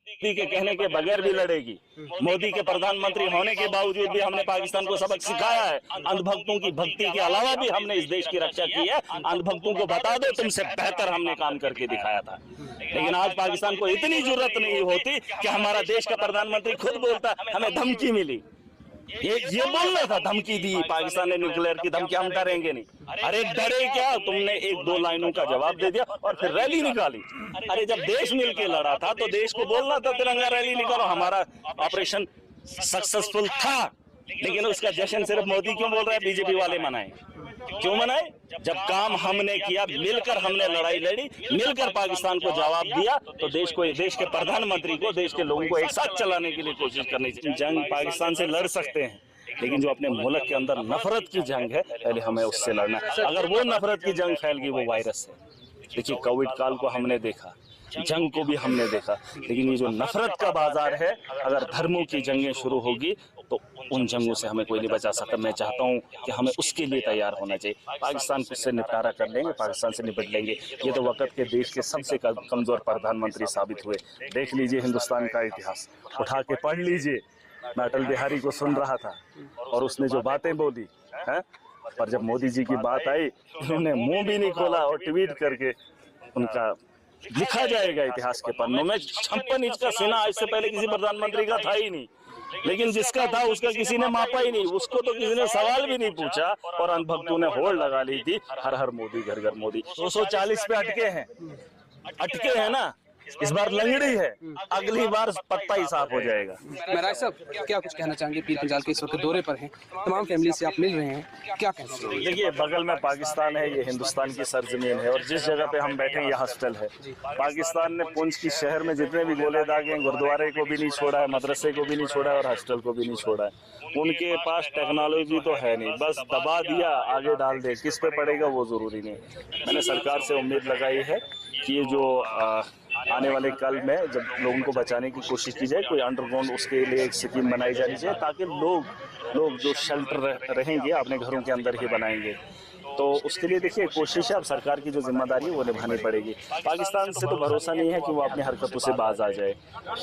मोदी के कहने के बगैर भी लड़ेगी। मोदी के प्रधानमंत्री होने के बावजूद भी हमने पाकिस्तान को सबक सिखाया है। अंधभक्तों की भक्ति के अलावा भी हमने इस देश की रक्षा की है। अंधभक्तों को बता दो तुमसे बेहतर हमने काम करके दिखाया था। लेकिन आज पाकिस्तान को इतनी जरूरत नहीं होती कि हमारा देश का प्रधानमंत्री खुद बोलता हमें धमकी मिली। ये बोलना था, धमकी दी पाकिस्तान ने, न्यूक्लियर की धमकी, हम डरेंगे नहीं। अरे डरे क्या, तुमने एक दो लाइनों का जवाब दे दिया और फिर रैली निकाली। अरे जब देश मिलके लड़ा था तो देश को बोलना था तिरंगा रैली निकालो। हमारा ऑपरेशन सक्सेसफुल था, लेकिन उसका जश्न सिर्फ मोदी क्यों बोल रहा है, बीजेपी वाले मनाए? क्यों मनाए? जब काम हमने किया, मिलकर हमने लड़ाई लड़ी, मिलकर पाकिस्तान को जवाब दिया, तो देश को, देश के प्रधानमंत्री को, देश के लोगों को एक साथ चलाने के लिए कोशिश करनी चाहिए। जंग पाकिस्तान से लड़ सकते हैं, लेकिन जो अपने मुल्क के अंदर नफरत की जंग है, पहले हमें उससे लड़ना है। अगर वो नफरत की जंग फैल गई, वो वायरस है। देखिए कोविड काल को हमने देखा, जंग को भी हमने देखा, लेकिन ये जो नफरत का बाजार है, अगर धर्मों की जंगें शुरू होगी तो उन जंगों से हमें कोई नहीं बचा सकता। मैं चाहता हूं कि हमें उसके लिए तैयार होना चाहिए। पाकिस्तान को से निपटारा कर लेंगे, पाकिस्तान से निपट लेंगे। ये तो वक्त के देश के सबसे कमजोर प्रधानमंत्री साबित हुए। देख लीजिए हिंदुस्तान का इतिहास, उठा के पढ़ लीजिए। मैं अटल बिहारी को सुन रहा था और उसने जो बातें बोली है, पर जब मोदी जी की बात आई, उन्होंने मुंह भी नहीं खोला और ट्वीट करके उनका लिखा जाएगा इतिहास के पन्नों में। 56 इंच का सीना आज से पहले किसी प्रधानमंत्री का था ही नहीं, लेकिन जिसका था उसका किसी ने मापा ही नहीं, उसको तो किसी ने सवाल भी नहीं पूछा और अंधभक्तों ने होड़ लगा ली थी, हर हर मोदी, घर घर मोदी। 240 पे अटके हैं ना, इस बार लंगड़ी है, अगली बार पत्ता ही साफ हो जाएगा। महराज साहब क्या कुछ कहना चाहेंगे? पीर पंजाल के इस वक्त दौरे पर हैं, तमाम फैमिली से आप मिल रहे हैं, क्या कहना चाहेंगे? देखिए बगल में पाकिस्तान है, ये हिंदुस्तान की सरजमीन है और जिस जगह पे हम बैठे हैं ये हॉस्टल है। पाकिस्तान ने पुंछ की शहर में जितने भी गोले दागे हैं, गुरुद्वारे को भी नहीं छोड़ा है, मदरसे को भी नहीं छोड़ा है और हॉस्टल को भी नहीं छोड़ा है। उनके पास टेक्नोलॉजी तो है नहीं, बस दबा दिया, आगे डाल दे, किस पे पड़ेगा वो जरूरी नहीं। मैंने सरकार से उम्मीद लगाई है कि ये जो आने वाले कल में जब लोगों को बचाने की कोशिश की जाए, कोई अंडरग्राउंड उसके लिए एक स्कीम बनाई जानी चाहिए, ताकि लोग जो शेल्टर रहेंगे अपने घरों के अंदर ही बनाएंगे। तो उसके लिए देखिए कोशिश है, अब सरकार की जो जिम्मेदारी है वो निभानी पड़ेगी। पाकिस्तान से तो भरोसा नहीं है कि वो अपनी हरकतों से बाज आ जाए।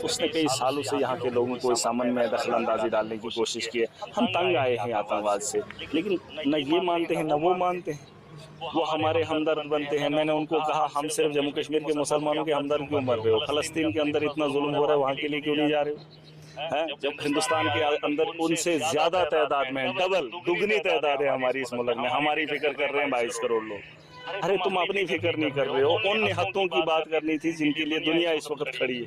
उसने कई सालों से यहाँ के लोगों को इस अमन में दखल अंदाजी डालने की कोशिश की है। हम तंग आए हैं आतंकवाद से, लेकिन न ये मानते हैं न वो मानते हैं। वो हमारे हमदर्द बनते हैं। मैंने उनको कहा हम सिर्फ जम्मू कश्मीर के मुसलमानों के हमदर्द क्यों बन रहे हो, फलस्तीन के अंदर इतना जुल्म हो रहा है, वहाँ के लिए क्यों नहीं जा रहे हो? है जब हिंदुस्तान के अंदर उनसे ज्यादा तादाद में, डबल दुगनी तादाद है हमारी इस मुल्क में, हमारी फिक्र कर रहे हैं 22 करोड़ लोग। अरे तुम अपनी फिक्र नहीं कर रहे हो। उन निहत्तों की बात करनी थी जिनके लिए दुनिया इस वक्त खड़ी है,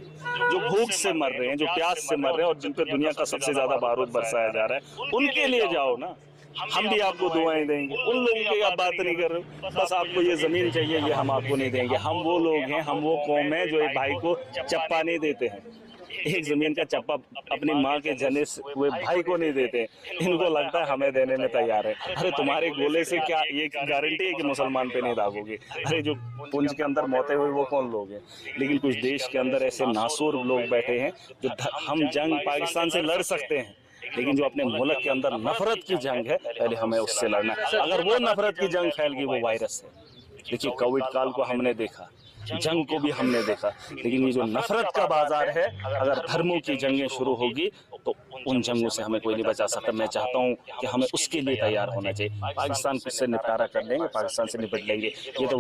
जो भूख से मर रहे हैं, जो प्यास से मर रहे हैं और जिन पर दुनिया का सबसे ज्यादा बारूद बरसाया जा रहा है, उनके लिए जाओ ना। हम भी आपको दुआएं देंगे। उन लोगों की आप बात नहीं कर रहे हो, बस आपको ये जमीन चाहिए, ये हम आपको नहीं देंगे। हम वो लोग हैं, हम वो कौम है जो एक भाई को चप्पा नहीं देते हैं, एक जमीन का चप्पा अपनी माँ के जने हुए भाई को नहीं देते। इनको लगता है हमें देने में तैयार है। अरे तुम्हारे गोले से क्या ये गारंटी है कि मुसलमान पे नहीं दागोगे? अरे जो पुंछ के अंदर मौतें हुई वो कौन लोग हैं? लेकिन कुछ देश के अंदर ऐसे नासूर लोग बैठे हैं जो हम जंग पाकिस्तान से लड़ सकते हैं, लेकिन जो अपने मुल्क के अंदर नफरत की जंग है, पहले हमें उससे लड़ना है। अगर वो नफरत की जंग फैल गई, वो वायरस है। देखिए कोविड काल को हमने देखा, जंग को भी हमने देखा, लेकिन ये जो नफरत का बाजार है, अगर धर्मों की जंगें शुरू होगी तो उन जंगों से हमें कोई नहीं बचा सकता। मैं चाहता हूं कि हमें उसके लिए तैयार होना चाहिए। पाकिस्तान को से निपटारा कर लेंगे, पाकिस्तान से निपट लेंगे। ये तो